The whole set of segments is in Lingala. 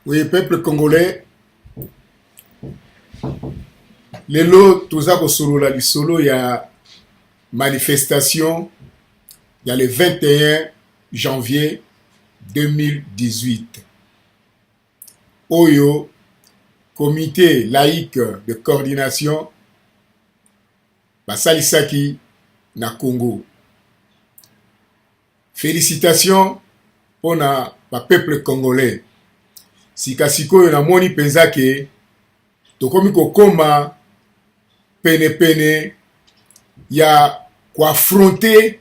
Oui, peuple congolais, lelo toza kosolola lisolo ya manifestation ya le 21 janvier 2018. Oyo, comité laïque de coordination basalisaki na Congo. Félicitations pour na peuple congolais. Sikasikoyo na moni penza ke tokomi kokoma pene ya affronter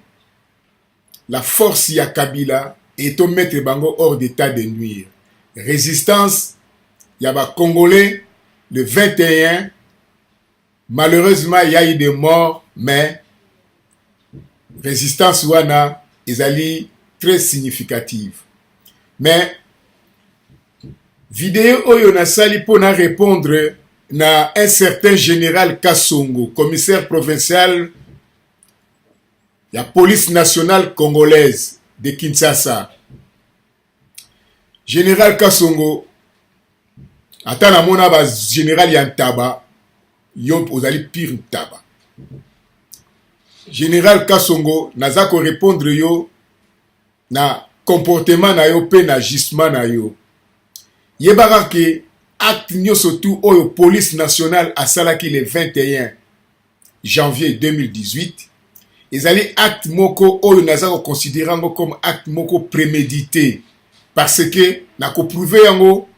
la force ya Kabila et to mettre bango hors d'état de nuire. Résistance ya ba Congolais le 21. Malheureusement il y a eu des morts, mais résistance wana ezali très significative. Mais vidéo oyo nasali pona répondre na un certain général Kassongo, commissaire provincial la police nationale congolaise de Kinshasa. Général Kassongo, atana mona ba général Yantaba, yo ozali pire taba. Général Kassongo, naza ko répondre yo na comportement na yo pe na gisement na yo. Yebaka ke acte nyonso tout oyo police nationale asalaki le 21 janvier 2018 ezali acte moko oyo naza ko considérer ngo comme acte moko prémédité parce que na ko prouver yango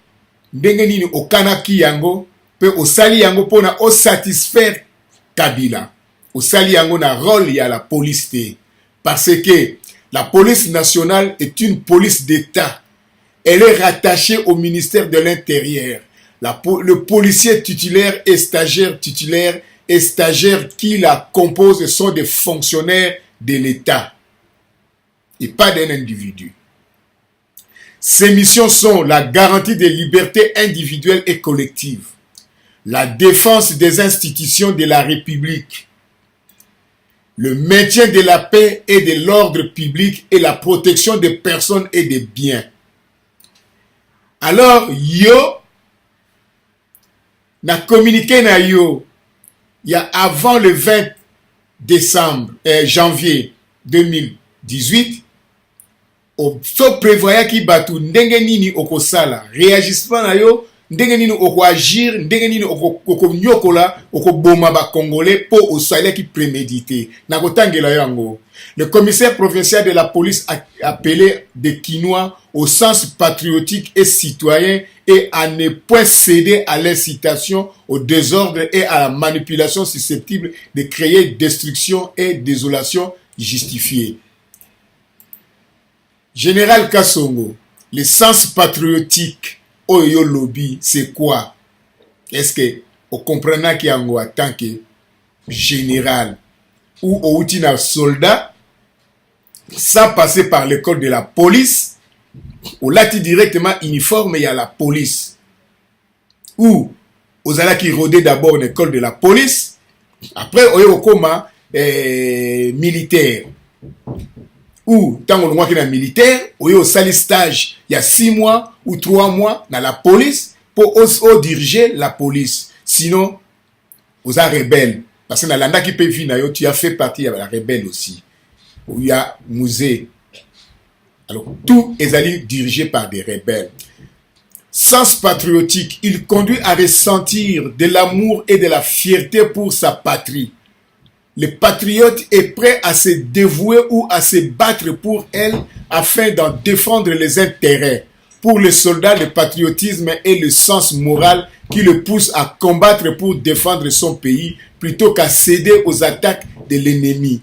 ndenge nini okanaki yango pe osali yango pona o satisfaire Kabila osali yango na rôle ya la police te parce que la police nationale est une police d'État. Elle est rattachée au ministère de l'Intérieur. Le policier titulaire et stagiaire qui la composent sont des fonctionnaires de l'État et pas d'un individu. Ces missions sont la garantie des libertés individuelles et collectives, la défense des institutions de la République, le maintien de la paix et de l'ordre public et la protection des personnes et des biens. Alors, yo, na communiqué na yo, il y a avant le 20 janvier 2018, au so prévoyait ki batu ndenge nini okosala, réagissement na yo, ndenge nini oko agir, ndenge nini oko nyokola, oko boma ba Congolais po osala ki prémédité. Na kotangela yango. Le commissaire provincial de la police a appelé des Kinois au sens patriotique et citoyen et à ne point céder à l'incitation, au désordre et à la manipulation susceptible de créer destruction et désolation justifiée. Général Kassongo, le sens patriotique Oyo lobby, c'est quoi? Est-ce que vous comprenez qu'il y a en tant que général ou au soldat sans passer par l'école de la police ou là directement uniforme il y a la police ou aux allez qui rôdaient d'abord l'école de la police après au coma militaire ou tant qu'on voit qu'il y a militaire au sali stage il y a 6 mois ou 3 mois dans la police pour diriger la police sinon aux rebelles parce que dans l'anda qui peut vivre tu as fait partie de la rebelle aussi où il y a musée. Alors, tout est allé dirigé par des rebelles. Sens patriotique, il conduit à ressentir de l'amour et de la fierté pour sa patrie. Le patriote est prêt à se dévouer ou à se battre pour elle afin d'en défendre les intérêts. Pour le soldat, le patriotisme est le sens moral qui le pousse à combattre pour défendre son pays plutôt qu'à céder aux attaques de l'ennemi.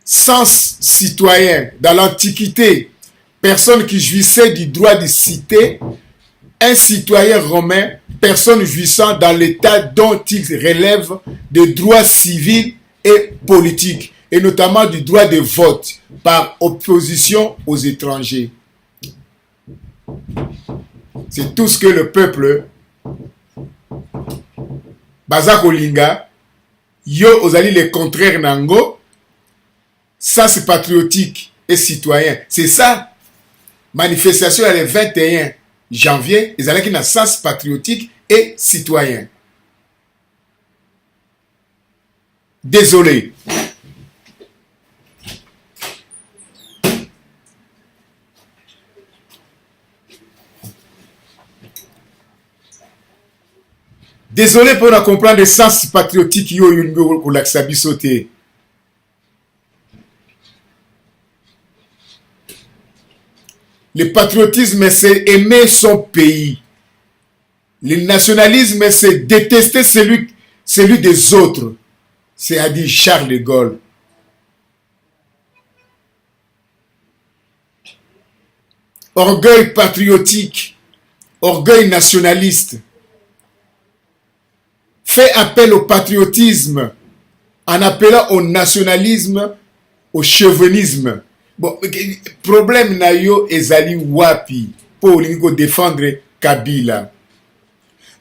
Sens citoyen, dans l'Antiquité, personne qui jouissait du droit de cité, un citoyen romain, personne jouissant dans l'état dont il relève des droits civils et politiques, et notamment du droit de vote par opposition aux étrangers. C'est tout ce que le peuple Bazakolinga, yo ozali le contraire nango, ça c'est patriotique et citoyen. C'est ça manifestation le 21 janvier, ils allaient dans sens patriotique et citoyen. Désolé. Désolé pour nous comprendre le sens patriotique yo pour l'Aksabi sauté. Le patriotisme, c'est aimer son pays. Le nationalisme, c'est détester celui des autres. C'est-à-dire Charles de Gaulle. Orgueil patriotique, orgueil nationaliste, fait appel au patriotisme en appelant au nationalisme, au chauvinisme. Bon, problème na yo ezali wapi pour défendre Kabila.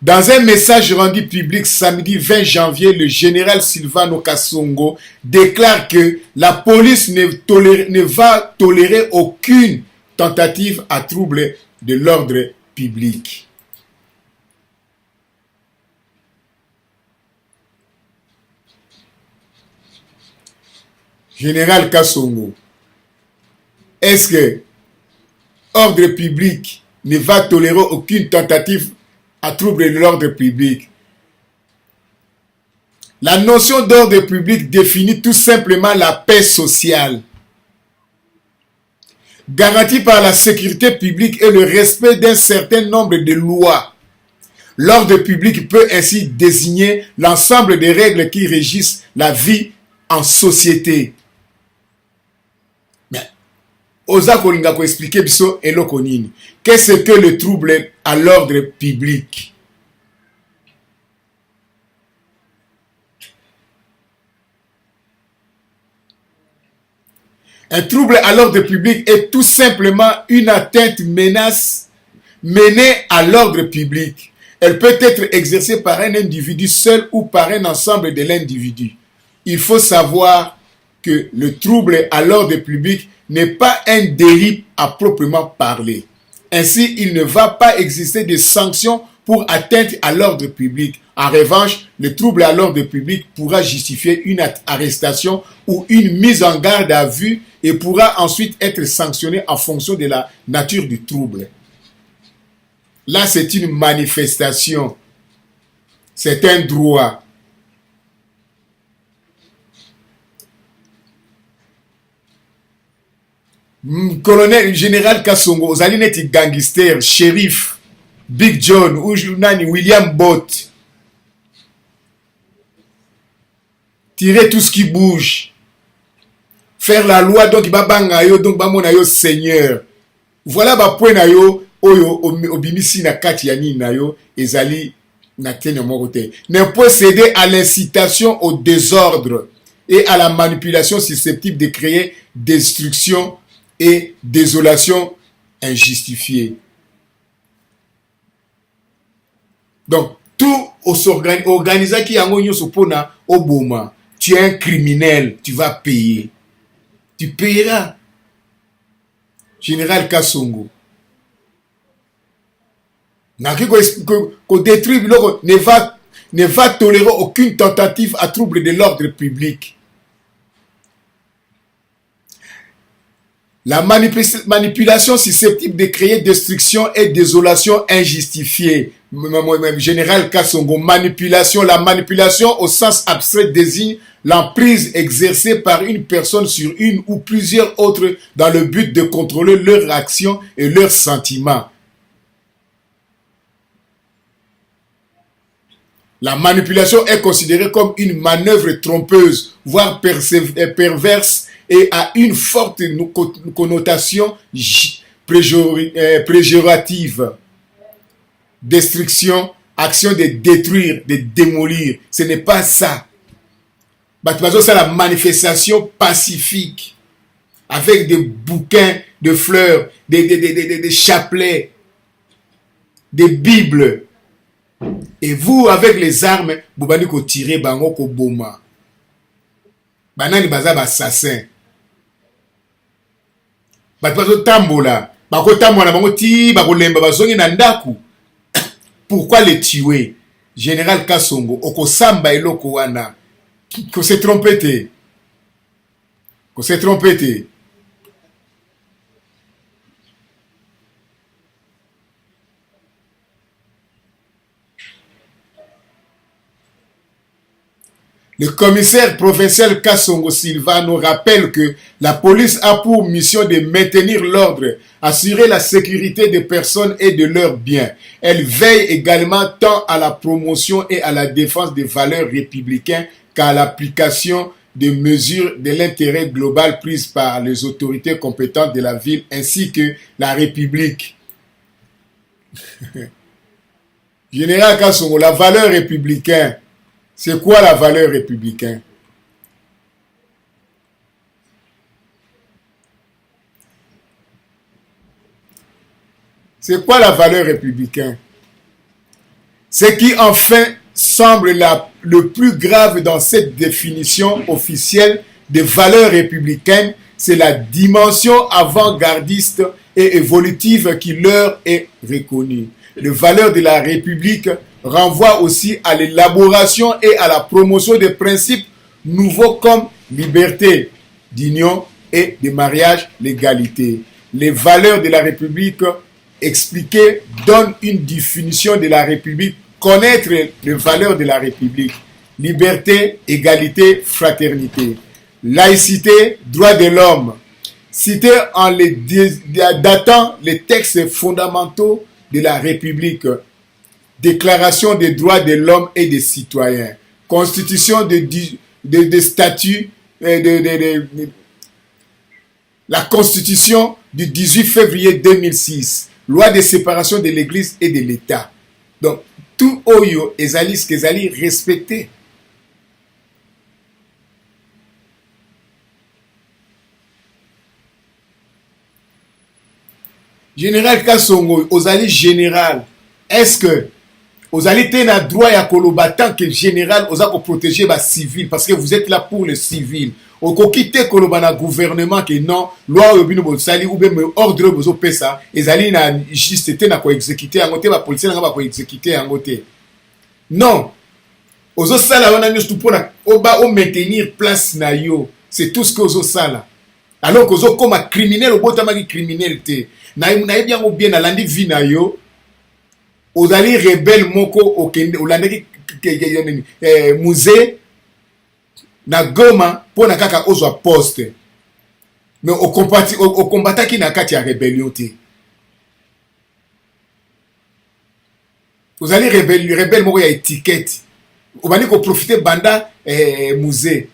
Dans un message rendu public samedi 20 janvier, le général Silvano Kasongo déclare que la police ne va tolérer aucune tentative à troubler de l'ordre public. Général Kasongo, est-ce que l'ordre public ne va tolérer aucune tentative à troubler l'ordre public? La notion d'ordre public définit tout simplement la paix sociale, garantie par la sécurité publique et le respect d'un certain nombre de lois. L'ordre public peut ainsi désigner l'ensemble des règles qui régissent la vie en société. Mais, oza kolinga ko expliquer biso eloko nini. Qu'est-ce que le trouble à l'ordre public? Un trouble à l'ordre public est tout simplement une atteinte menace menée à l'ordre public. Elle peut être exercée par un individu seul ou par un ensemble de l'individu. Il faut savoir que le trouble à l'ordre public n'est pas un délit à proprement parler. Ainsi, il ne va pas exister de sanctions pour atteinte à l'ordre public. En revanche, le trouble à l'ordre public pourra justifier une arrestation ou une mise en garde à vue et pourra ensuite être sanctionné en fonction de la nature du trouble. Là, c'est une manifestation. C'est un droit. Colonel général Kasongo, ozali neti gangster, shérif, Big John, ou nani William Bott. Tirer tout ce qui bouge. Faire la loi, donc babanga yo, donc bamona yo seigneur. Voilà ba point na yo, oyo obimisi na kati ya nini na yo, ezali na tene moko te. Ne peut céder à l'incitation au désordre et à la manipulation susceptible de créer destruction et désolation injustifiée. Donc, tout organisé qui a au Boma, tu es un criminel, tu vas payer. Tu payeras. Général Kasongo. Qu'on détruit, ne va tolérer aucune tentative à trouble de l'ordre public. La manipulation susceptible de créer destruction et désolation injustifiée. Général Kasongo, manipulation. La manipulation au sens abstrait désigne l'emprise exercée par une personne sur une ou plusieurs autres dans le but de contrôler leurs actions et leurs sentiments. La manipulation est considérée comme une manœuvre trompeuse, voire perverse, et a une forte connotation péjorative. Destruction, action de détruire, de démolir. Ce n'est pas ça. C'est la manifestation pacifique, avec des bouquins de fleurs, des chapelets, des bibles. Et vous, avec les armes, vous allez tirer bango ko boma. Banani baza assassin. Tambola, bakotamwana bango ti bakolemba bazongi na ndaku. Pourquoi les tuer? Général Kasongo okosamba eloko wana ko se tromper te. Le commissaire provincial Kasongo Silva nous rappelle que la police a pour mission de maintenir l'ordre, assurer la sécurité des personnes et de leurs biens. Elle veille également tant à la promotion et à la défense des valeurs républicaines qu'à l'application des mesures de l'intérêt global prises par les autorités compétentes de la ville ainsi que la République. Général Kasongo, la valeur républicaine. C'est quoi la valeur républicaine? C'est quoi la valeur républicaine? Ce qui enfin semble le plus grave dans cette définition officielle de valeur républicaine, c'est la dimension avant-gardiste et évolutive qui leur est reconnue. Les valeurs de la République renvoie aussi à l'élaboration et à la promotion des principes nouveaux comme liberté d'union et de mariage, l'égalité. Les valeurs de la République expliquées donnent une définition de la République, connaître les valeurs de la République, liberté, égalité, fraternité, laïcité, droits de l'homme, cité en datant les textes fondamentaux de la République, Déclaration des droits de l'homme et des citoyens, Constitution de statut, la Constitution du 18 février 2006, Loi de séparation de l'Église et de l'État. Donc, tout oyo ezali ce qu'ezali respecté. Général Kasongo, ozali général, est-ce que vous allez tenir droit à koloba tant que général, vous allez protéger les civils parce que vous êtes là pour les civils. Vous allez quitter koloba na gouvernement que non, loi obino bosali ou bien ordre bozo pesa, ils allez na juste na ko exécuter en côté ba policier na ba ko exécuter en côté. Non. Ozo sala wana nyo tout pour o maintenir place na yo. C'est tout ce que ozo sala. Alors que ozo comme criminel au botama ki criminalité. Na bien ou bien na landi vi na yo. Ozali rebelle moko okende olandeki musée na Goma pour na kaka ozwa poste mais au combataki na kati ya rébellion te. Ozali rebelle moko ya étiquette obani ko profiter banda musée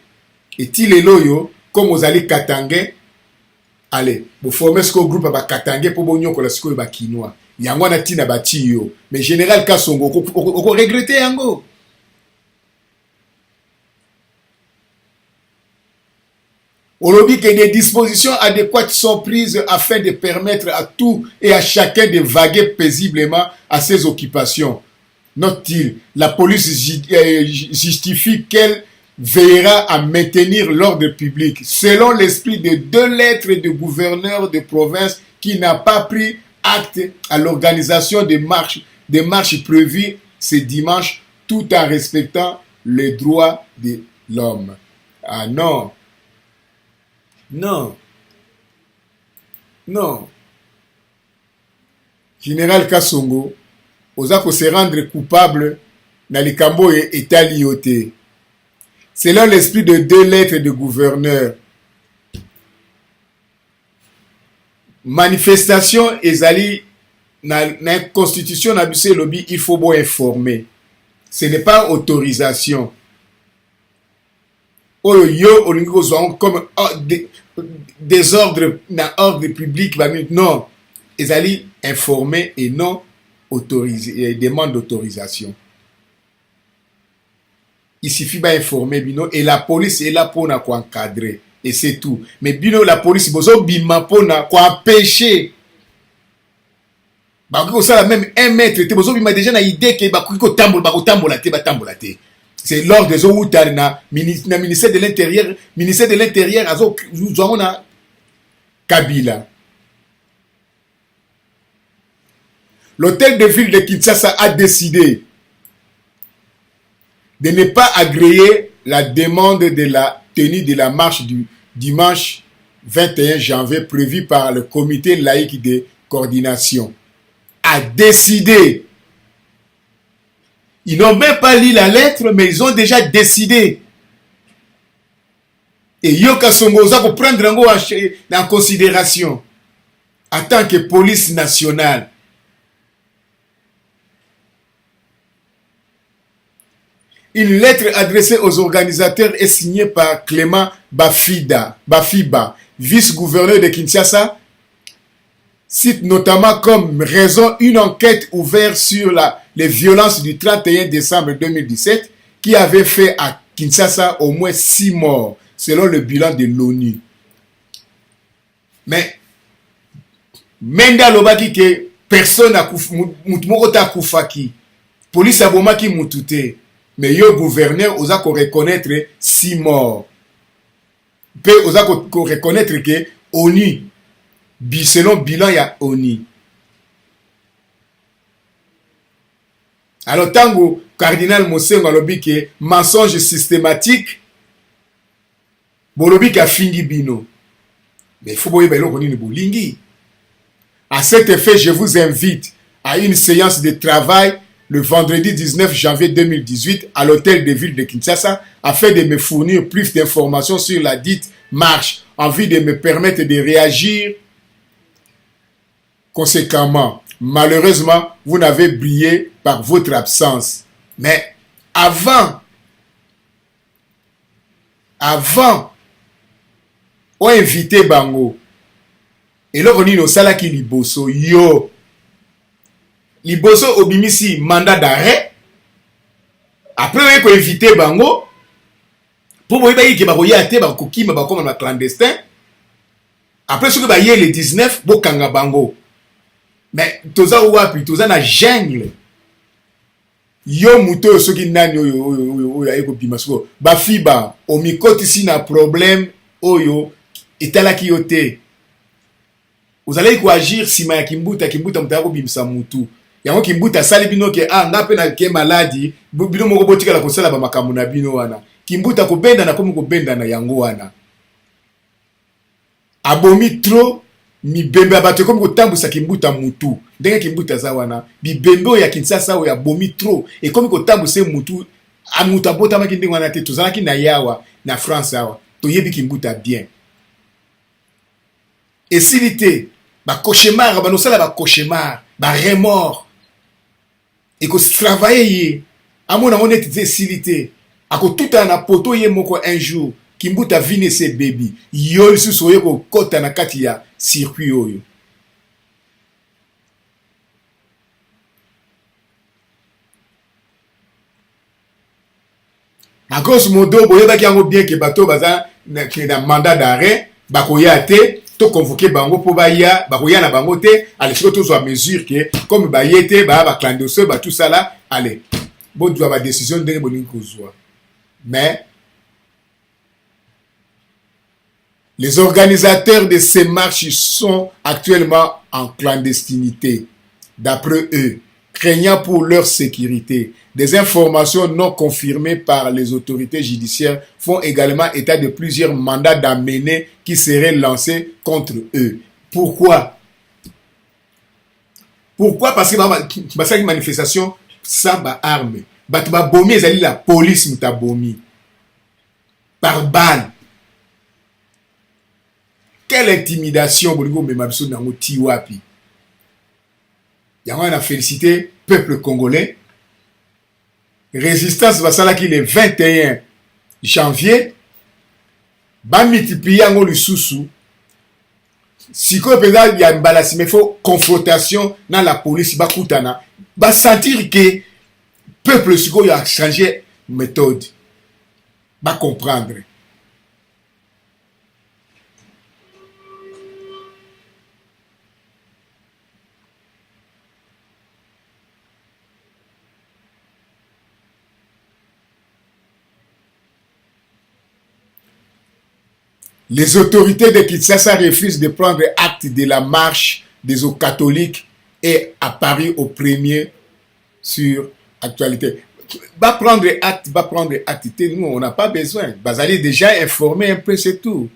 et ti lelo yo comme ozali katangé allez vous formez ce groupe ba katangé pour bonyoko la sikoyo ba kinois yango na tina bati yo mais général Kasongo oko regretter yango. Olobi que des dispositions adéquates sont prises afin de permettre à tout et à chacun de vaguer paisiblement à ses occupations. Note-t-il, la police justifie qu'elle veillera à maintenir l'ordre public selon l'esprit de 2 lettres de gouverneur de province qui n'a pas pris acte à l'organisation des marches prévues ce dimanche tout en respectant les droits de l'homme. Ah non. Non. Non. Général Kasongo, Ozako se rendre coupable na likambo etaliote. Selon l'esprit de 2 lettres de gouverneur, manifestation ezali na constitution na biso lobby il faut bien informer. Ce n'est pas autorisation. Oyo yo olingi kozwa comme désordre na ordre public non ezali informer et non autorisé demande d'autorisation. Il suffit d'informer bino et la police est là pour na encadrer et c'est tout. Mais bino la police bozo bima pour na empêcher. Ba ko ça même 1 mètre te bozo bima déjà na idée que ba ko tambola te. C'est l'ordre des outils na ministère de l'intérieur azo nous na Kabila. l'hôtel de ville de Kinshasa a décidé de ne pas agréer la demande de la tenue de la marche du dimanche 21 janvier prévue par le comité laïque de coordination. A décidé. Ils n'ont même pas lu la lettre, mais ils ont déjà décidé. Et Yoka Songo, ça faut prendre en considération en tant que police nationale. Une lettre adressée aux organisateurs est signée par Clément Bafiba, vice-gouverneur de Kinshasa, cite notamment comme raison une enquête ouverte sur les violences du 31 décembre 2017 qui avait fait à Kinshasa au moins 6 morts, selon le bilan de l'ONU. Mais, Menda Lobaki que personne n'a koufaki, police a bomaki mutute. Mais yo gouverneur osa ko reconnaître 6 morts. Peut osa ko reconnaître que ONU selon bilan ya ONU. Alors tango cardinal Mosengo alobi que mensonge systématique bolobi ka fingi bino. Mais il faut boyeba eloko nini bolingi. À cet effet, je vous invite à une séance de travail le vendredi 19 janvier 2018 à l'hôtel de ville de Kinshasa afin de me fournir plus d'informations sur la dite marche en vue de me permettre de réagir conséquemment. Malheureusement, vous n'avez brillé par votre absence. Mais avant, on invité Bango. Et là, on dit, sala ki liboso, yo. Liboso obimisi mandat d'arrêt. Après, on a invité Bango. Pour moi, il y a des gens qui sont clandestins. Après, ce que le 19, il y a Bango. Mais, toza wapi, toza na jungle. Yo muto so ki nani oyo ayeko bimasko. Bafiba, omikoti si na problème oyo etalaki yo te. Vous allez agir si ma kimbuta mutako bimsa mutu. Yango kimbuta sali bino ke ngape na ke maladi, bino moko botika la kosala ba makambo na bino wana. Kimbuta ko benda na komo ko benda na yango wana. Abomi trop mi bembe abato komo ko tambusa kimbuta mutu. Ndenge kimbuta za wana, bi bembe ya Kinshasa o ya bomi trop et komo ko tambuse mutu amuta bota makindi wana te tozalaki na yawa na France awa. To yebi kimbuta bien. Et s'il était ba cauchemar, ba nosala ba cauchemar, ba remords. Et que travailler à mon honnêteté s'il était à que tout en a poto ye moko un jour kimbuta vine ses baby yo su soye ko kota na kati ya circuit oyo. A grosso modo boyeba ki yango bien ke bato baza na mandat d'arrêt bakoya te to convoquer bango po baya bakoya na bango te allez surtout à mesure que comme bayete ba clandestin ba tout ça là allez bon doit ba décision de bonin kozwa. Mais les organisateurs de ces marches sont actuellement en clandestinité d'après eux, craignant pour leur sécurité. Des informations non confirmées par les autorités judiciaires font également état de plusieurs mandats d'amener qui seraient lancés contre eux. Pourquoi? Parce que une manifestation sans armes. Batba bomi ezali la police muta bomi. Par balle. Quelle intimidation bolingo memabiso nango tiwapi. Yango na félicité peuple congolais. Résistance basala qui le 21 janvier ba multiplier ngo lisusu siko peza ya mbalasi mais faut confrontation dans la police ba kutana ba sentir que peuple siko a changé méthode ba comprendre. Les autorités de Kinshasa refusent de prendre acte de la marche des catholiques est apparu au premier sur actualité. Va prendre acte. Nous, on n'a pas besoin. Bazali déjà informé un peu, c'est tout.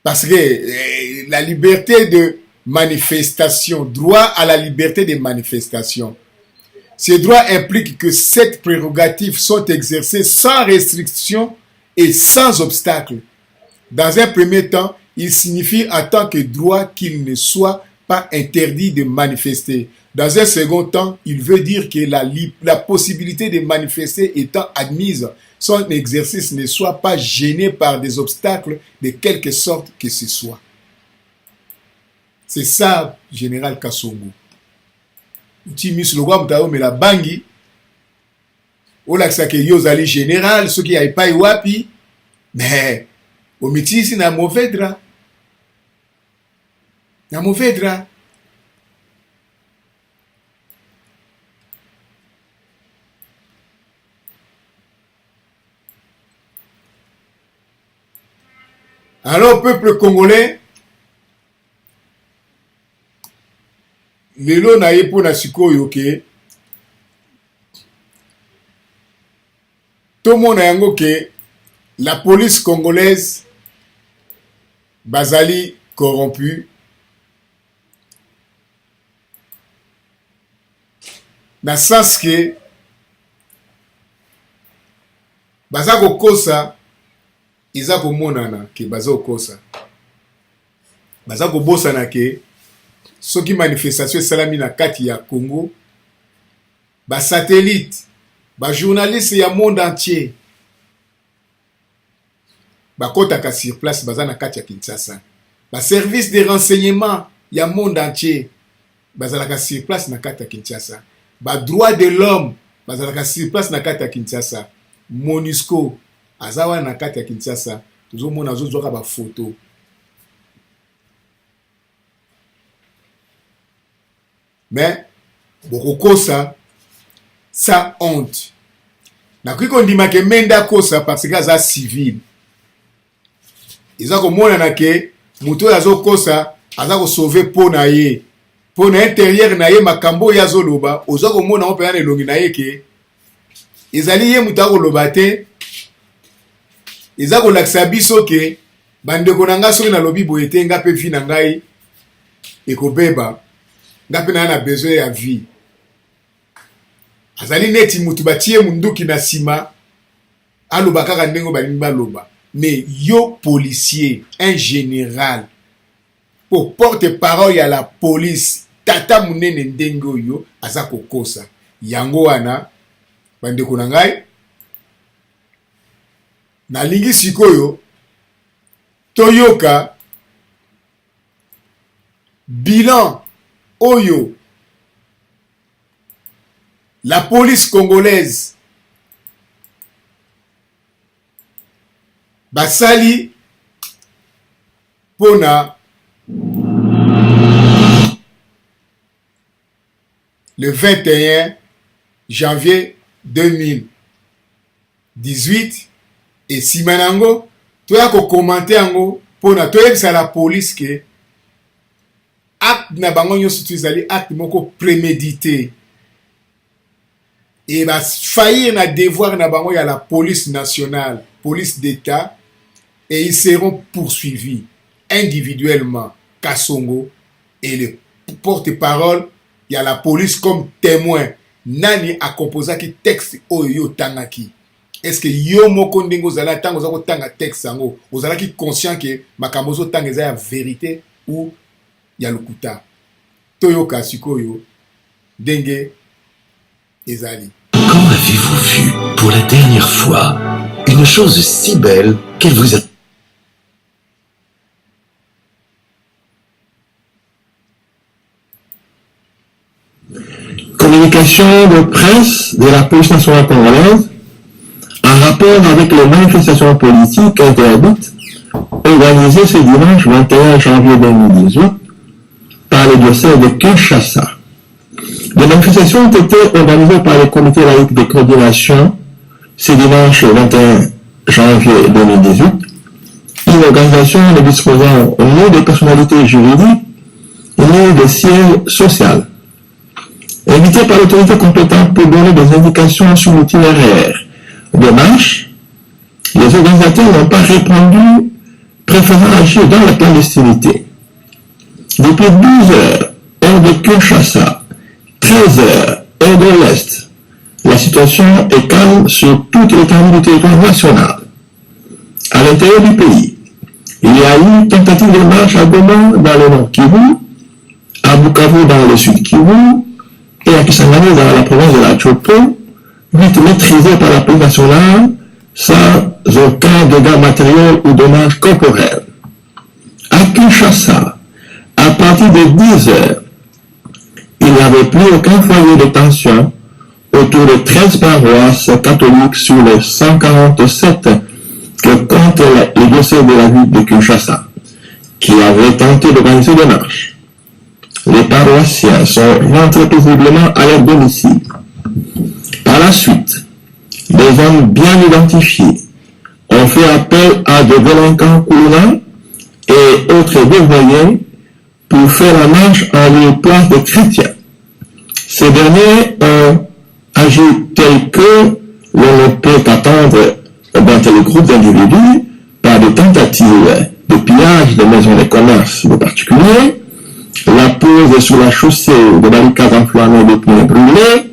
Parce que la liberté de manifestation, droit à la liberté de manifestation, ces droits impliquent que cette prérogative sont exercées sans restriction et sans obstacle. Dans un premier temps, il signifie en tant que droit qu'il ne soit pas interdit de manifester. Dans un second temps, il veut dire que la possibilité de manifester étant admise, son exercice ne soit pas gêné par des obstacles de quelque sorte que ce soit. C'est ça, Général Kassongo. Uti mis le roi mutao me la bangi. Ola ksake yozali général, ceux qui aillent pas wapi. Mais, au métis, na mauvais drap. Na mauvais drap. Alors, peuple congolais, lelo na ye po na sikoyo ke tomona yango ke la police congolaise bazali corrompu na sens ke baza kokosa iza komonana ke baza kokosa baza kobosana ke soki manifestation esalami na kati ya Congo, ba satellite, ba journaliste ya monde entier, ba kotaka sur place baza na kati ya Kinshasa, ba service de renseignement ya monde entier, bazalaka sur place na kati ya Kinshasa, ba droit de l'homme, bazalaka sur place na kati ya Kinshasa, MONUSCO, azawa na kati ya Kinshasa, tozomona azozwaka ba photo. Mais beaucoup ça honte. Na kuiko ndima ke menda kosa parce que ça civil. Izako mona na ke muto yazo kosa azako sauver pona ye. Pona intérieur na ye makambo yazo loba, ozako mona on peut elongi na ye ke ezali ye mutako loba te. Izako laksa biso ke bandeko na nga soki na lobi boyete nga pe vi na ngai ekobeba. Ngapena na besoin ya vie. Azali neti mutu batie munduki na sima aloba kaka ndengo balingi baloba. Mais yo policier, un général, pour porte-parole ya la police, tata munene ndengo yo aza kokosa. Yango wana bandeko na ngai na lingi sikoyo toyoka bilan Oyo, la police congolaise, basali pona le 21 janvier 2018 et simanango, toya ko commenter ango pona toyebisa la police que acte na bango nyonso tozali acte moko prémédité et va faillir na devoir na bango ya la police nationale, police d'État, et ils seront poursuivis individuellement. Kassongo et le porte-parole il y a la police comme témoin. Nani a composé qui texte oyo tangaki. Est-ce que yo moko ndengo zala tango zako tanga texte sango ozala ki conscient que makambozo tanga za ya vérité ou ya lokuta toyoka sikoyo denge ezali. Quand avez-vous vu pour la dernière fois une chose si belle qu'elle vous a... Communication de presse de la police nationale congolaise en rapport avec les manifestations politiques interdites organisées ce dimanche 21 janvier 2018 par le diocèse de Kinshasa. Les manifestations ont été organisées par le comité laïque de coordination ce dimanche 21 janvier 2018. Une organisation ne disposant au nom des personnalités juridiques, une lieu de siège social. Invité par l'autorité compétente pour donner des indications sur l'itinéraire de marche, les organisateurs n'ont pas répondu, préférant agir dans la clandestinité. Depuis 12 heures, heure de Kinshasa, 13 heures, heure de l'Est, la situation est calme sur toute l'étendue du territoire national. À l'intérieur du pays, il y a eu tentative de marche à Goma dans le nord Kivu, à Bukavu dans le sud Kivu et à Kisangani dans la province de la Chopo, vite maîtrisée par la police nationale sans aucun dégât matériel ou dommage corporel. À Kinshasa, à partir de 10 heures, il n'y avait plus aucun foyer de tension autour de 13 paroisses catholiques sur les 147 que compte le diocèse de la ville de Kinshasa, qui avait tenté d'organiser des marches. Les paroissiens sont rentrés paisiblement à leur domicile. Par la suite, des hommes bien identifiés ont fait appel à des délinquants coulonnants et autres dévoyés pour faire la marche en lieu place des chrétiens. Ces derniers ont agi tel que l'on ne peut attendre dans tel groupe d'individus par des tentatives de pillage des maisons de commerce de particuliers, la pose sur la chaussée de barricades enflammées de pneus brûlés,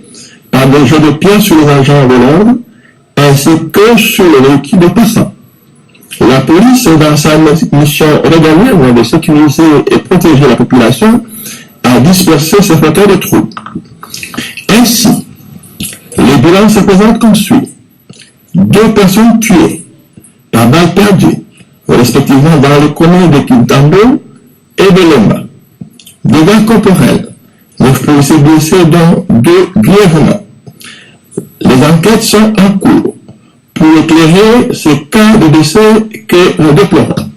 par des jeux de pierre sur les agents de l'ordre, ainsi que sur les véhicules de passants. La police, dans sa mission régalienne de sécuriser et protéger la population, a dispersé ces fauteurs de troubles. Ainsi, les bilans se présentent comme suit. 2 personnes tuées par balles perdues, respectivement dans les communes de Kintambo et de Lemba. Dégâts corporels, 9 policiers blessés dont 2 grièvement. Les enquêtes sont en cours pour éclairer ces cas de décès que nous déplorons.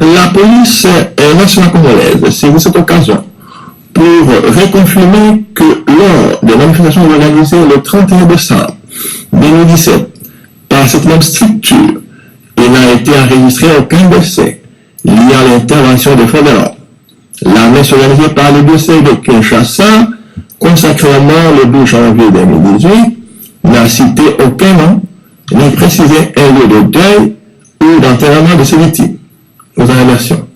La police nationale congolaise saisit cette occasion pour reconfirmer que lors des manifestations organisées le 31 décembre 2017 par cette même structure, il n'a été enregistré aucun décès lié à l'intervention des forces de l'ordre. La messe organisée par le diocèse de Kinshasa, consacrément le 12 janvier 2018, n'a cité aucun nom, ni précisé un lieu de deuil ou d'enterrement de ces victimes. Nous en remercions.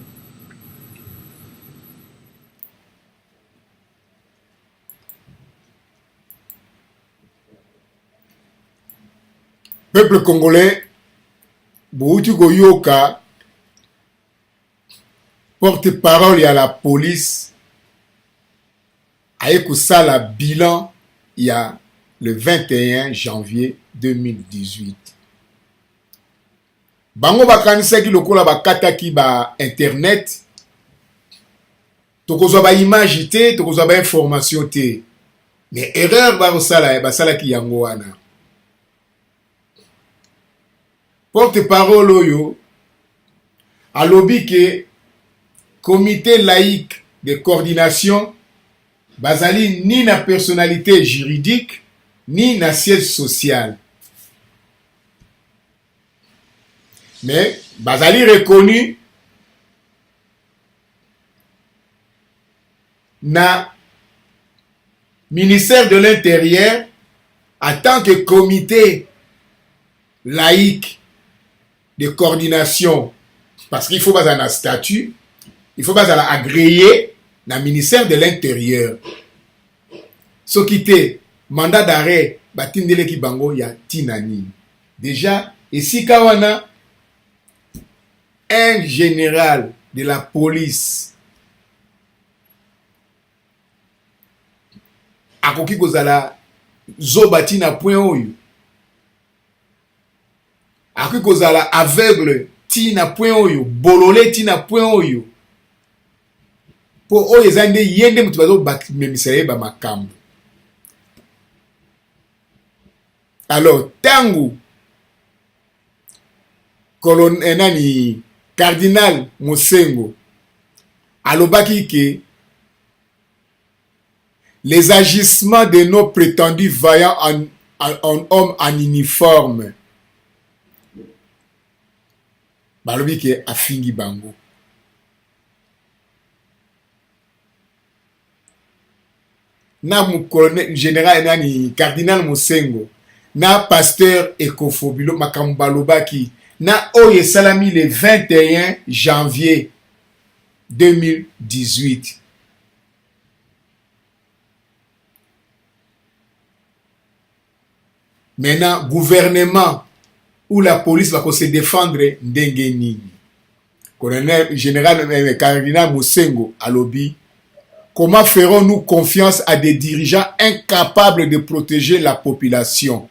Peuple congolais, Bouti Goyoka, porte-parole à la police, a écouté la bilan il y a le 21 janvier 2018. Bango bakanisa ki lokola bakataki ba internet, tokozwa ba image te, tokozwa ba information te. Mais erreur basala ki yango wana. Porte-parole oyo alobi que comité laïque de coordination bazali ni na personnalité juridique ni na siège social. Mais bazali reconnu na ministère de l'Intérieur en tant que comité laïque de coordination, parce qu'il faut pas un statut, il faut pas agréé dans le ministère de l'Intérieur. Ce qui était mandat d'arrêt, batindele ki bango ya tinani. Déjà, ici kawana, un général de la police akoki kozala zobati na point oyo. Akoki kozala aveugle ti na point oyo, bolole ti na point oyo. Po oyo ezande yende mutu bazo bakimemisa ba makambo. Alors, tangu Cardinal Mosengo alobaki que les agissements de nos prétendus vaillants en hommes en uniforme balobi ke afingi bango. na colonel général nani cardinal Mosengo na pasteur Ekofobilo Makambalobaki na oye salami le 21 janvier 2018. Maintenant, gouvernement ou la police va se défendre ndenge nini. Colonel général cardinal Mosengo alobi, comment ferons-nous confiance à des dirigeants incapables de protéger la population,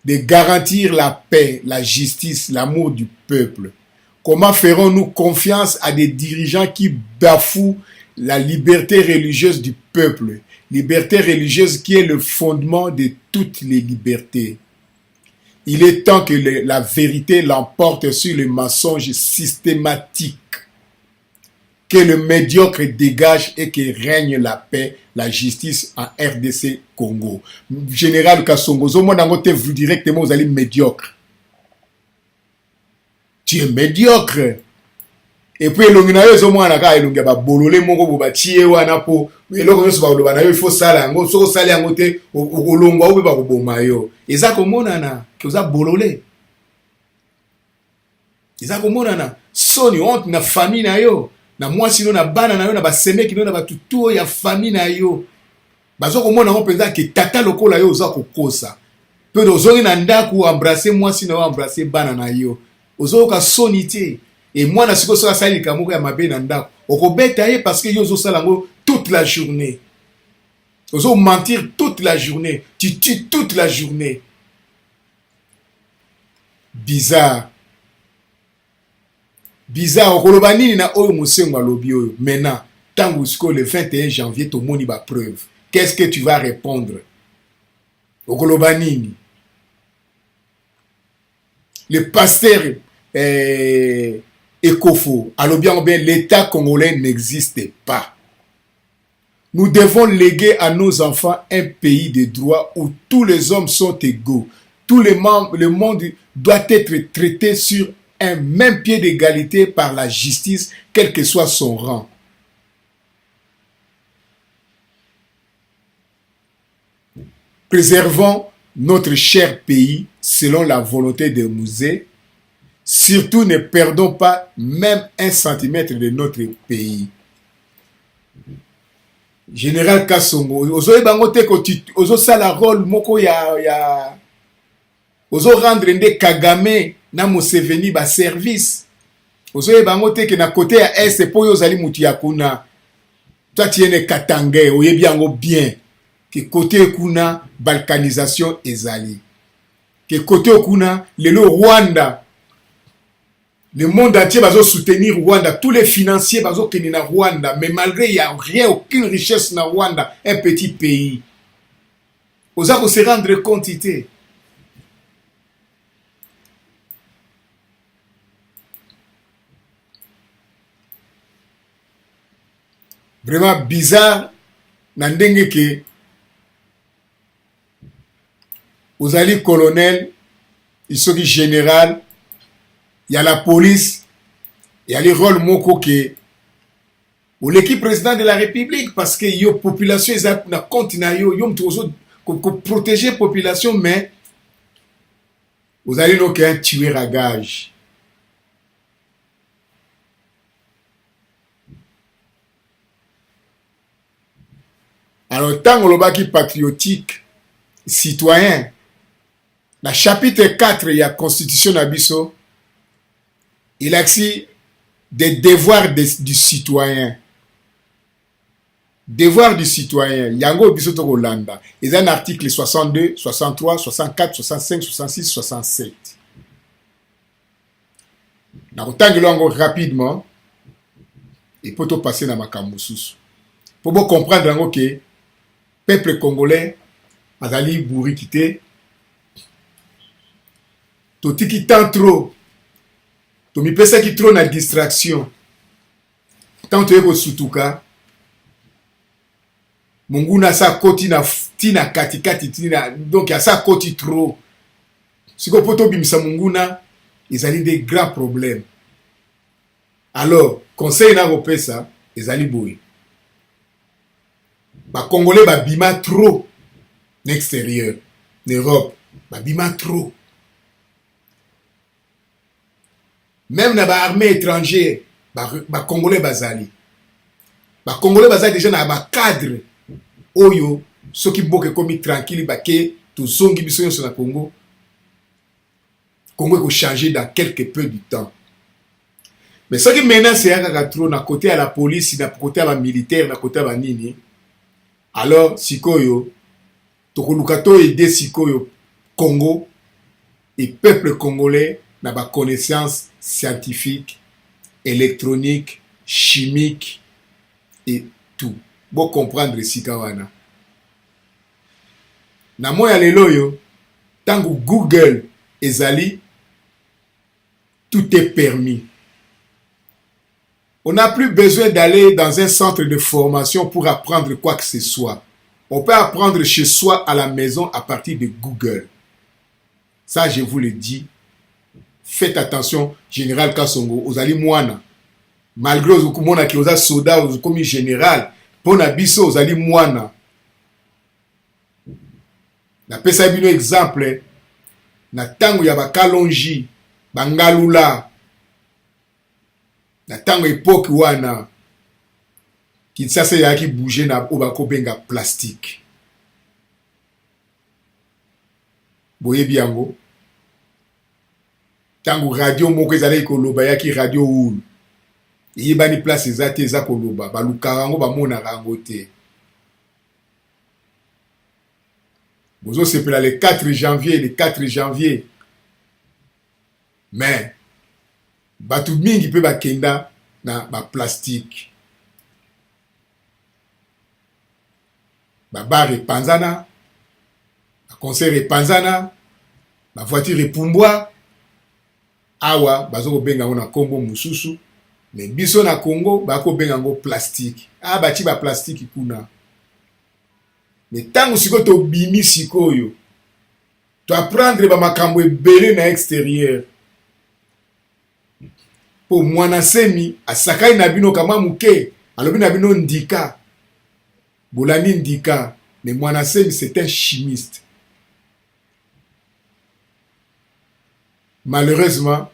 de garantir la paix, la justice, l'amour du peuple? Comment ferons-nous confiance à des dirigeants qui bafouent la liberté religieuse du peuple? Liberté religieuse qui est le fondement de toutes les libertés. Il est temps que la vérité l'emporte sur le mensonge systématique. Que le médiocre dégage et que règne la paix, la justice en RDC Congo. Général Kassongo, vous directement, vous allez médiocre. Tu es médiocre. Et puis, il faut ça, soni honte na famille na yo na mwasi no na bana na yo na basemeki no na batutu ya famille na yo bazo komona ngo penza ke tata lokola yo oza kokosa pe ozongi na ndaku embrasser mwasi na yo embrasser bana na yo ozo ka soni te et mwana siko so sali kamoko ya mabe na ndaku okobeta ye parce que yo ozo sala ngo toute la journée ozo mentir toute la journée tu tues toute la journée. Bizarre. Bizarre, okoloba nini na oyo Mosengo alobi oyo. Maintenant, tango siko le 21 janvier to moni ba preuve. Qu'est-ce que tu vas répondre? Okoloba nini? Le pasteur Ekofo alobi bien l'État congolais n'existe pas. Nous devons léguer à nos enfants un pays de droit où tous les hommes sont égaux. Le monde doit être traité sur un même pied d'égalité par la justice, quel que soit son rang. Préservons notre cher pays selon la volonté de Musée. Surtout ne perdons pas même un centimètre de notre pays. Général Kassongo, ozo bangote ko ozo sala rôle moko ya ozo rendre nde Kagame na Museveni ba service. Ozo bangote ke na côté ya est po yo zali mutu ya kuna. Toi tiene Katangé, oyebi yango bien que côté kuna balkanisation ezali. Que côté kuna lelo Rwanda le monde entier va soutenir Rwanda. Tous les financiers vont soutenir Rwanda. Mais malgré il n'y a rien, aucune richesse dans Rwanda, un petit pays. Vous allez se rendre compte. Vraiment bizarre. Nandenge que vous allez colonel, ils sont général. Il y a la police, il y a les rôles moko que ou l'équipe président de la République parce que yo population ils na compte na yo protéger la population mais vous allez donc un tueur à gage. Alors tant le baki patriotique citoyen la chapitre 4 il y a constitution nabiso. Il a aussi des devoirs du citoyen. Devoir du citoyen. Yango bisoto Hollanda. Il y a un article 62, 63, 64, 65, 66, 67. Nous rapidement. Et pour tout passer dans ma camoussous. Pour vous comprendre que le peuple congolais a allé bourri quitter. Tout qui tend trop. To mi pesa ki trop na distraction. Tant to eko sutuka. Mungu na sa koti na tina katikati tina donc ya sa koti trop. Siko poto bimisa mungu na ezali des grands problèmes. Alors, conseil na ko pesa ezali boy. Ba Congolais babima trop l'extérieur, l'Europe, babima trop. Même dans l'armée étrangère, ba Congolais bazali. Ba Congolais bazali déjà dans ba cadre oyo soki boke komi tranquille ba ke to zongi biso sur la Congo. Congo ko changer dans quelque peu du temps. Mais ce qui maintenant c'est à trop na côté à la police, na côté à la militaire, na côté à la nini. Alors sikoyo tokolukato aider sikoyo Congo et peuple congolais na ba connaissance scientifique, électronique, chimique et tout. Bon comprendre sikawana. Na moya lelo yo tango Google ezali tout est permis. On n'a plus besoin d'aller dans un centre de formation pour apprendre quoi que ce soit. On peut apprendre chez soi à la maison à partir de Google. Ça, je vous le dis. Faites attention, Général Kassongo, aux ali mouana. Malgré aux okumona qui aux soda, aux commis général, pour nabiso, aux ali mouana. Na pesa bino exemple, na tango ya bakalonji, bangalula, na tango époque wana Kinshasa yaki bouger na obako benga plastique. Boye biango. Tango radio moko ezali koloba yaki radio oul. Yebani place ezate eza koloba balukarango bamona rango te. Bozo sepela le 4 janvier. Mais batu mingi pe bakenda na ba plastique. Ba bar epanzana, ba concert epanzana, ba voiture epumbwa. Awa bazo benga na kombo mususu, mais biso na Congo bako benga ngo plastique. Ah bati ba plastique kuna. Mais tango siko to bimi sikoyo. To apprendre ba makambo ebele na extérieur. Po mwana semi asakai na bino kama muke, alobi na bino ndika. Bolani ndika, mais mwana semi c'est un chimiste. Malheureusement,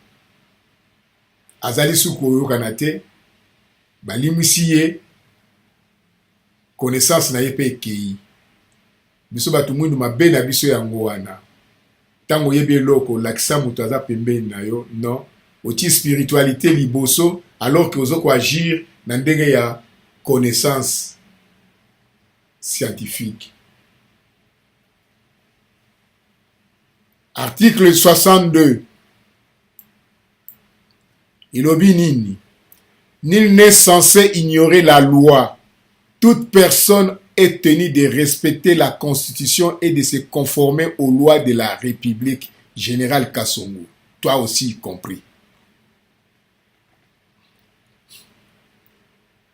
azali suko kanate, balimisiye, connaissance na yepe kei. Biso batu mwindu mabe na biso yango wana. Tango yebe loko, lakisa mutu aza pembe na yo, non. Oti spiritualité liboso, alors que ozoko agir na ndenge ya connaissance scientifique. Article 62. Ilobi nini. Nul n'est censé ignorer la loi. Toute personne est tenue de respecter la Constitution et de se conformer aux lois de la République. Général Kassongo. Toi aussi compris.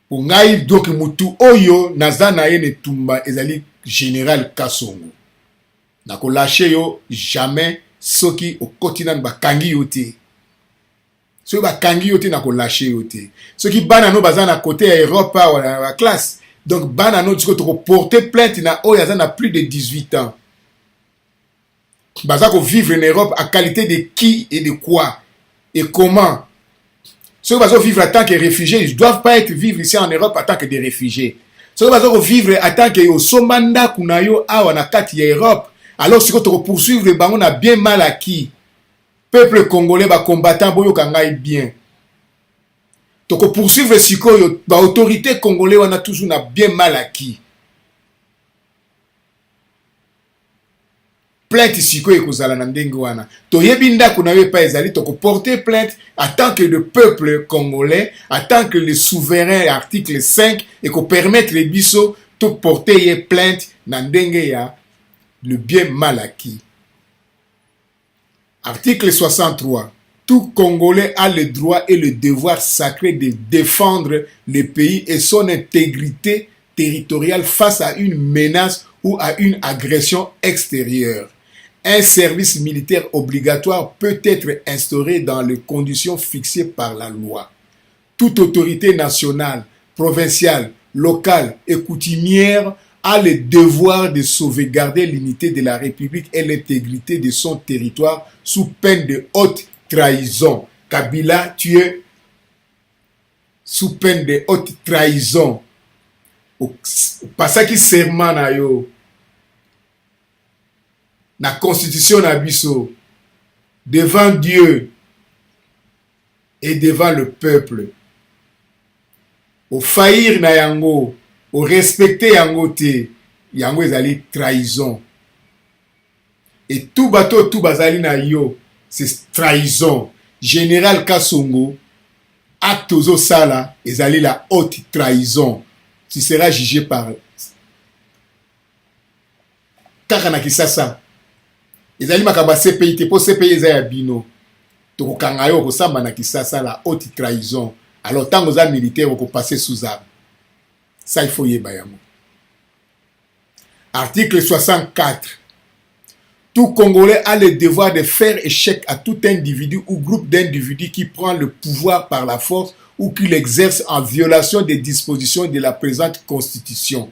Pour ngai donc mutu oyo nazana ye netumba ezali Général Kassongo. Nako lâché yo jamais soki okotina bakangi yote. Soki bakangi yote nako lâché yote. Soki bana no bazana côté à Europe ou à la classe. Donc bana no tiko to porter plainte na oyo azana plus de 18 ans. Bazako vivre en Europe à qualité de qui et de quoi et comment. Ceux qui vont vivre en tant que réfugiés, ils ne doivent pas être vivre ici en Europe en tant que des réfugiés. Ceux qui vont vivre en tant que somanda kunayo awa na kati ya Europe, alors si tu poursuivre le bango na bien mal acquis. Peuple congolais ba combattant boyo kangai bien. Tu poursuivre sikoyo ba autorité congolais wana toujours na bien mal acquis. Plainte sikoyo ekozala na ndenge wana. To yebinda kunayo pa ezali to porter plainte en tant que le peuple congolais, en tant que le souverain article 5 et qu'on permettre les biso to porter plainte na ndenge ya le bien mal acquis. Article 63. Tout Congolais a le droit et le devoir sacré de défendre le pays et son intégrité territoriale face à une menace ou à une agression extérieure. Un service militaire obligatoire peut être instauré dans les conditions fixées par la loi. Toute autorité nationale, provinciale, locale et coutumière a le devoir de sauvegarder l'unité de la République et l'intégrité de son territoire sous peine de haute trahison. Kabila, tu es sous peine de haute trahison. Pasaki serment na yo na constitution na biso devant Dieu et devant le peuple. Au faillir na yango, au respecter yango te, yango ezali trahison. Et tout bateau, tout bazali na yo, c'est trahison. Général Kasongo, acte ozo sala, ezali la haute trahison. Tu seras jugé par kaka na Kisasa. Ezali makaba CPI te po CPI eza ya bino. Tokokanga yo kosamba na Kisasa la haute trahison. Alors tant que militaire on peut passer sous arme. Ça il faut yeba yango. Article 64. Tout Congolais a le devoir de faire échec à tout individu ou groupe d'individus qui prend le pouvoir par la force ou qui l'exerce en violation des dispositions de la présente Constitution.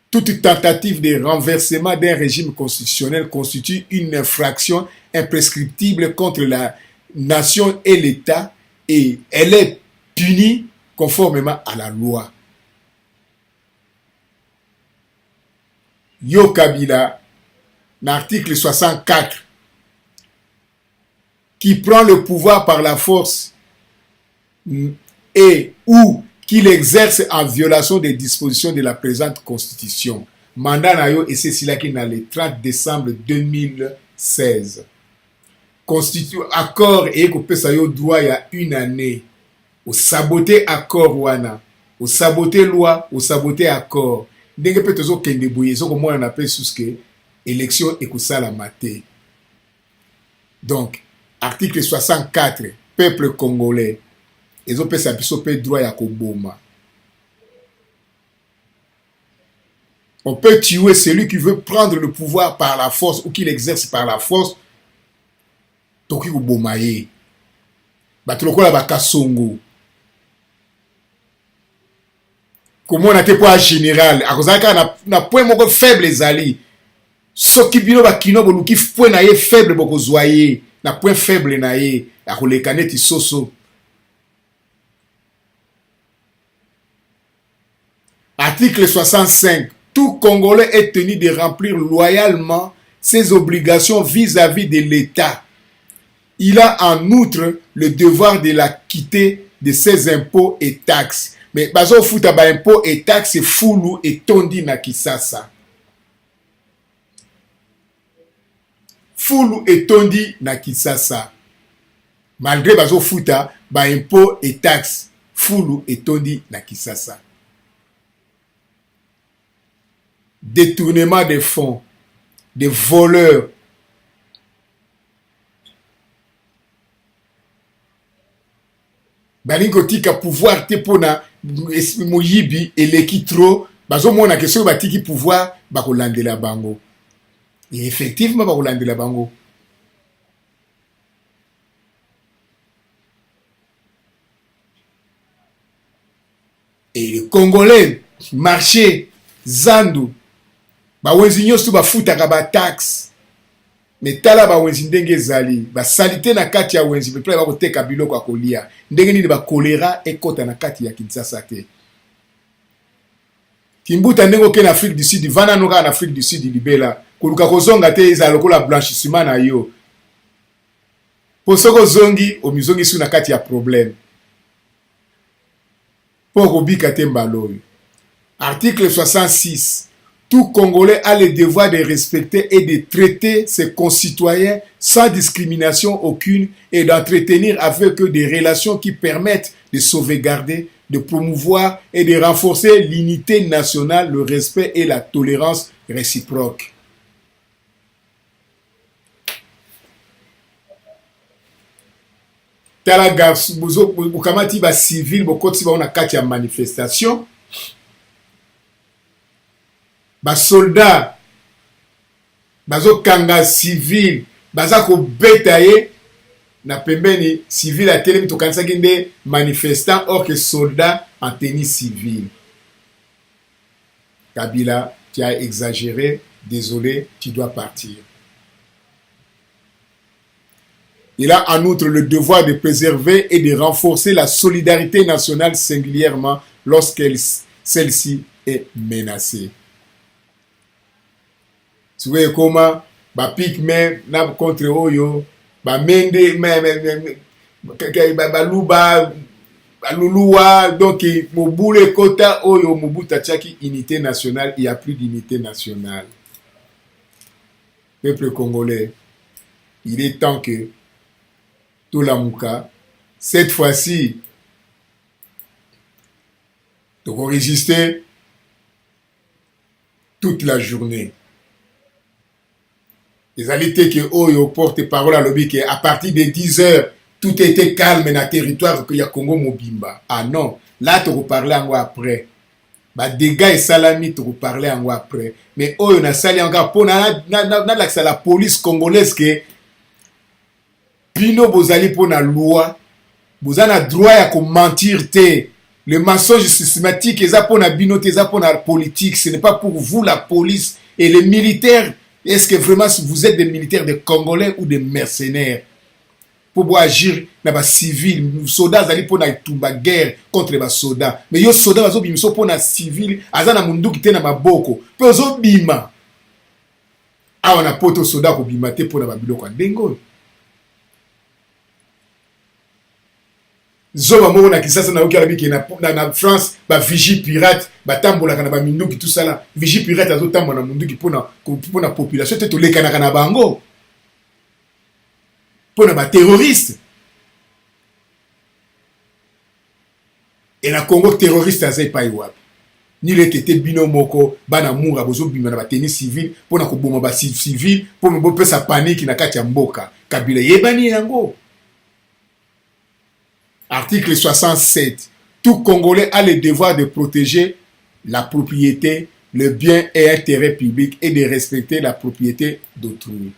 Toute tentative de renversement d'un régime constitutionnel constitue une infraction imprescriptible contre la nation et l'État et elle est punie conformément à la loi. Yo Kabila, l'article 64, qui prend le pouvoir par la force et ou qu'il exerce en violation des dispositions de la présente Constitution. Mandat na yo et c'est cela qui n'a le 30 décembre 2016. Constitue accord et kopesa yo droit il y a une année. Au saboter accord wana, au saboter loi, au saboter accord. Ndenge pe tozo kende boye so comme on appelle sous que élection et la maté. Donc article 64, peuple congolais. Ils ont pesa biso pe droit ya koboma. On peut tuer celui qui veut prendre le pouvoir par la force ou qui l'exerce par la force. Toki koboma ye. Batulokola bakasongo. Comment on a été pour un général? À cause na point moko faible ezali. Soki bino bakino boluki point na ye faible boko zoyer. Na point faible na ye. A kolekane ti soso. Article 65. Tout Congolais est tenu de remplir loyalement ses obligations vis-à-vis de l'État. Il a en outre le devoir de l'acquitter de ses impôts et taxes. Mais bazo futa ba impôts et taxes fulu et tondi na Kisasa. Fulu et tondi na Kisasa. Malgré bazo futa ba impôts et taxes fulu et tondi na Kisasa. Détournement des fonds, des voleurs. Balingo tika pouvoir te pona moyibi et l'équitro, bazo mona que ceux batiki pouvoir bakolandela bango. Et effectivement bakolandela bango. Et les Congolais marché zandu ba wenzi nyosu ba futaka ba tax mais tala ba wenzi ndenge ezali ba salite na kati ya wenzi pe ba koteka biloko akolia ndenge nini ba kolera ekota na kati ya Kinshasa te kimbuta ndenge ke na Afrique du Sud vana noka na Afrique du Sud libela koluka kozonga te eza lokola blanchissement na yo posoko zongi o mizongi su na kati ya problème poko bika te mbaloyo. Article 66. Tout Congolais a le devoir de respecter et de traiter ses concitoyens sans discrimination aucune et d'entretenir avec eux des relations qui permettent de sauvegarder, de promouvoir et de renforcer l'unité nationale, le respect et la tolérance réciproque. Talaga buzo bukamati ba civil bokoti ba ona kati ya manifestation. Ba soldat bazo kanga civil baza ko betaye na pembeni civil a telemi to kanisa kinde manifestant or que soldat en tenue civile. Kabila, tu as exagéré, désolé, tu dois partir. Il a en outre le devoir de préserver et de renforcer la solidarité nationale singulièrement lorsque celle-ci est menacée. Tu vois comment Pygmée contre Oyo, Mende, Baluba, Balulua, donc Moboule Kota Oyo, Mobuta Tchaki, unité nationale, il n'y a plus d'unité nationale. Peuple congolais, il est temps que tout la mouka, cette fois-ci, donc on résistait toute la journée. Les alités que Oyo porte-parole à l'objet que à partir de 10 heures, tout était calme dans le territoire que y a Congo Mobimba. Ah non, là tu reparler en après. Bah dégâts et salami tu reparler en après. Mais Oyo na sali encore pour na la police congolaise que Bino bozali pour la loi, vous avez le droit à mentir. Le mensonge systématique, c'est pour la bino, c'est pour la politique. Ce n'est pas pour vous, la police et les militaires. Est-ce que vraiment vous êtes des militaires, des Congolais ou des mercenaires? Pour agir dans les civils, les soldats sont pour la guerre contre les soldats. Mais les soldats sont pour les civils, ils sont mundu qui na maboko. Puis ils sont bima. Ah, on a pas de soldats pour bimate pour la biloko dengo. Zoba moko na Kisasa na oki alabi na France ba vigie pirate ba tambola kana ba minduki tout ça là vigie pirate azo tambola na munduki pona population te to lekana kana bango pona ba terroriste et na Congo terroriste azai pa iwapi ni le tete bino moko bana mura bozo bima na ba tennis civil pona ko boma ba civil pona bo pesa panique na kati ya mboka Kabila yebani yango. Article 67. Tout Congolais a le devoir de protéger la propriété, le bien et intérêt public et de respecter la propriété d'autrui.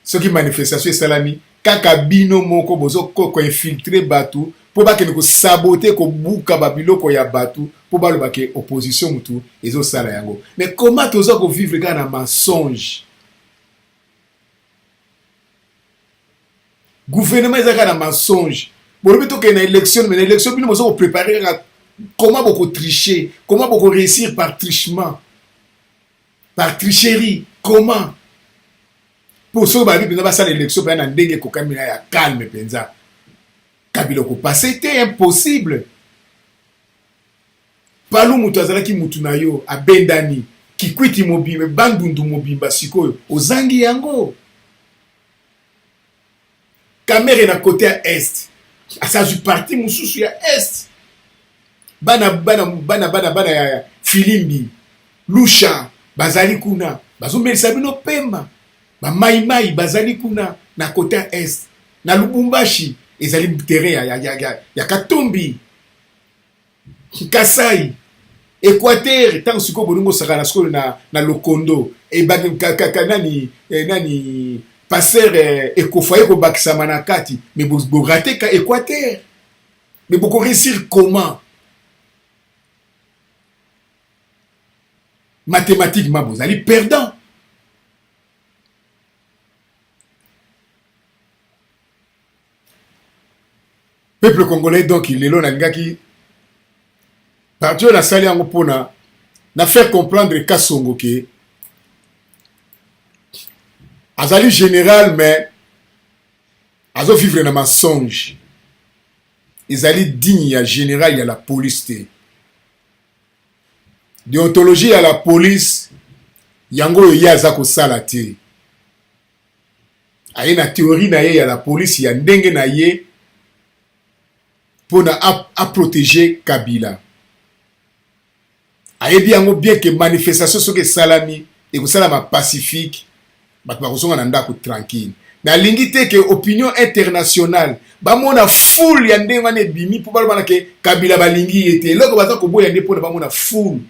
Ce qui manifestation salami, kaka bino moko bozo ko infiltrer batu, pour ba ke ko saboter ko buka babilo ko ya batu, pour ba le ba ke opposition mutu ezo sala yango. Mais comment tozo ko vivre quand na mensonge? Gouvernement est un mensonge. Bon, le plutôt qu'il y a une élection, mais l'élection, nous devons préparer comment beaucoup tricher, comment beaucoup réussir par trichement, par tricherie. Comment? Pour ceux qui ont passé l'élection, il y a un dégué qui est calme. Kabila ko passé, c'était impossible. Palou Moutazala qui Moutunayo, à Bendani, qui quitte Mobimba, Bandundu Mobimba, Sikoyo, aux Angi Yango. Kamere na côté à est. Asa du parti mususu ya est. Bana Filimbi, Lusha, bazali kuna. Bazo melisa bino pemba. Ba maimai bazali kuna na côté à est. Na Lubumbashi, ezali terrain ya Katumbi. Kasai, Équateur, tant siko bonungo sakana skolo na Lokondo. E nani passer ekofaye ko bakisa manakati mais vous ratez ka Équateur mais vous réussir comment mathématiquement vous allez perdant. Peuple congolais donc il est là ngaki par Dieu la sali yango pona na faire comprendre Kasongo ke azali général mais azo vivre na mensonge. Ezali digne ya général ya la police te. Déontologie ya la police yango ya aza ko sala te. Aye na théorie na ye ya la police ya ndenge na ye pona a protéger Kabila. Aye bien que manifestation soke salami et ko salama pacifique. Tranquille. Na lingi te que opinion internationale ba mona foule ya ndenge wana bimi pour ba ke Kabila balingi ete loko baza ko boya ndeko ba mona foule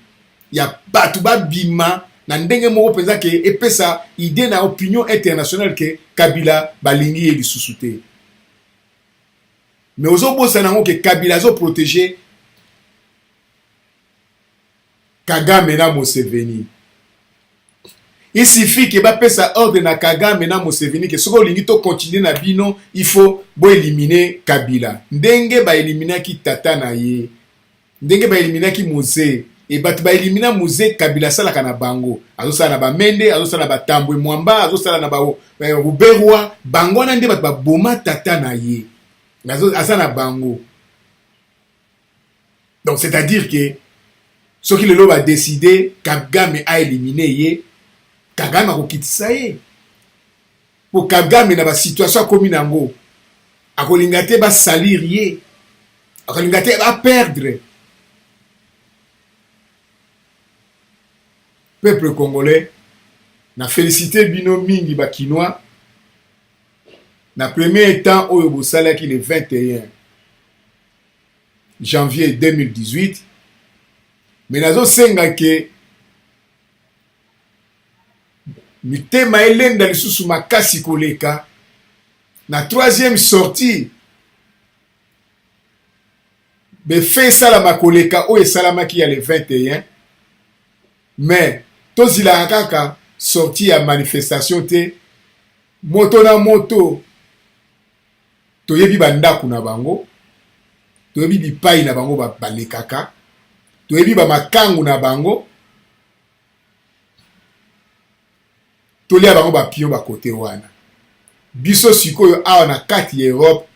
ya batu ba bima na ndenge moko penza ke epesa idée na opinion internationale que Kabila balingi e lisusuté. Mais ozo bosa nango que Kabila zo protéger Kagame na Museveni. Il suffit que ba pesa ordre na Kagame na Museveni que soko lingi to continuer na bino, il faut bo éliminer Kabila. Ndenge ba éliminer ki tata na ye. Ndenge ba éliminer ki Mose. Et bat ba éliminer Mose Kabila sala kana bango. Azo sala na ba Mende, azo sala na ba Tambwe Mwamba, azo sala na ba Ruberwa, bango na nde bat ba boma tata na ye. Azo asana bango. Donc c'est-à-dire que ce qui le lot a décidé, Kagame a éliminé ye, Kagame a kokitisa ye. Pour Kagame na ba situation comme nango, a kolingate ba salir ye, a kolingate ba perdre. Peuple congolais, na félicité bino mingi ba kinois, na premier temps oyo bosala ki le 21 janvier 2018, mais nazo senga ke mitema elenda lisusu makasi koleka na troisième sortie befe salama koleka oyo esalamaki ya le 21, mais tozila kaka sortie ya manifestation te, moto na moto toyebi bandako na bango, toyebi bipai na bango balekaka, toyebi ba makangu na bango, tolia bango ba pion ba kote wana. Biso sikoyo awa na kati ya Europe,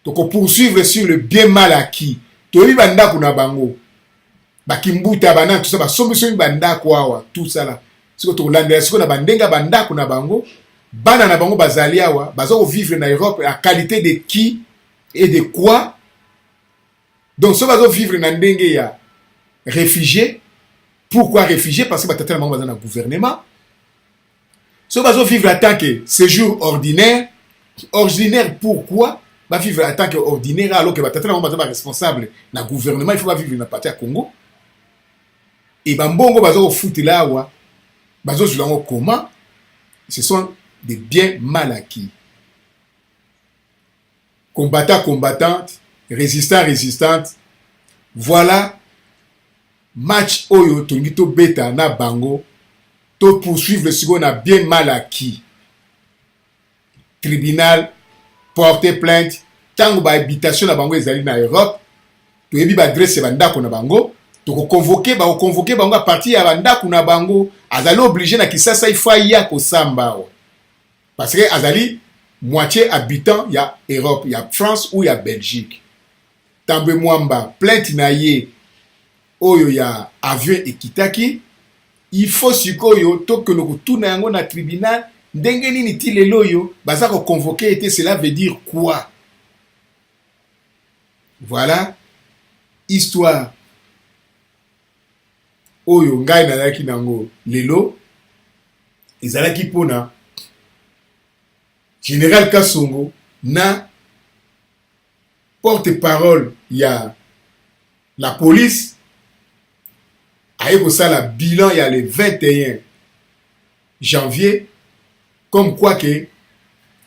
toko poursuivre sur le bien mal acquis. Toyebi bandako na bango, bakimbuta bana tout ça ba sombisoni bandako awa, tout ça là. Siko to landela siko na bandenga bandako na bango, bana na bango bazali awa, bazo vivre na Europe à qualité de qui et de quoi. Donc ça bazo vivre na ndenge ya réfugiés. Pourquoi réfugiés? Parce que batata na bango bazana gouvernement. Ça bazo vivre en tant que séjour ordinaire. Ordinaire pourquoi? Ba vivre en tant que ordinaire alors que batata na bango bazana responsable na gouvernement, il faut pas vivre na partie à Congo. Et bambongo bazo foutre là awa, bazo zulango comment? Ce sont des biens mal acquis. Combattants, combattantes, résistants, résistantes. Voilà match oyo tongito beta na bango to poursuivre le second a bien mal acquis. Tribunal porter plainte tango ba habitation na bango ezali na Europe to yebi ba adresse bandako na bango to convoquer bango à partir ya bandako na bango azali obligé na Kisasa ifa ya ko samba. Parce que azali moitié habitant ya Europe, ya France ou ya Belgique. Tambwe Mwamba, plainte na ye oyo ya avion ekitaki, il faut sikoyo to que nous tourne yango na tribunal ndenge nini ti lelo yo baza ko convoquer était, cela veut dire quoi? Voilà histoire oyo ngai na laki nango lelo ezalaki pona Général Kassongo na porte-parole ya la police a la bilan ya le 21 janvier comme quoi que et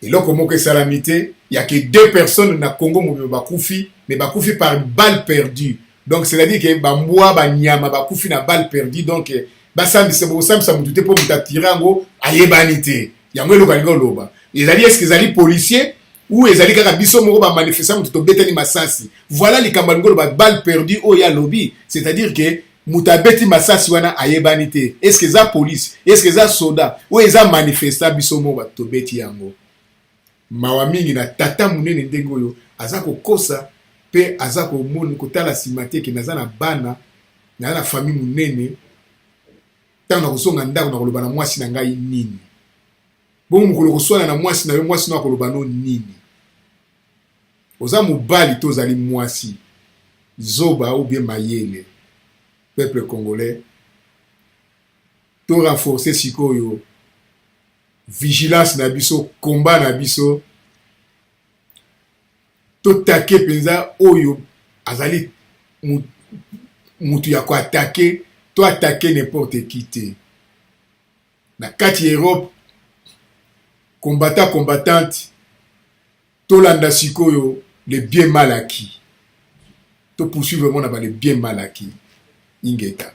là comment que salamité il y a que 2 personnes na Congo bakufi mais bakufi par balle perdue, donc c'est à dire que bamboa banyama bakufi na balle perdue, donc basambi se bosam sa mutute po mutatirango ayebanité yango lo kalinga loba ezali est-ce que ezali policier ou ezali kaka biso moko ba manifestant mutu tobetani masasi. Voilà les kambalingolo ba balle perdue o ya lobby, c'est-à-dire que mutabeti masasi wana ayebanité, est-ce que za police, est-ce que za soda ou eza manifestant biso moko ba tobeti yango. Mawa mingi na tata munene ndenge oyo aza kokosa pe aza komoni kotala simate ke naza na bana na famille munene tanga kosonga ndako na koloba na mwasi na ngai nini. Bon mukolo koswana na mwasi na yo mwasi na koloba no nini. Oza mobali to zali mwasi zoba ou bien mayele. Peuple congolais to renforcer sikoyo vigilance na biso, combat na biso, to take penza oyo azali mutu ya ko attaquer, to attaquer n'importe qui te. Na kati Europe combattant combattante to landa sikoyo le bien mal acquis, to poursuivre vraiment na ba le bien mal acquis ingeka.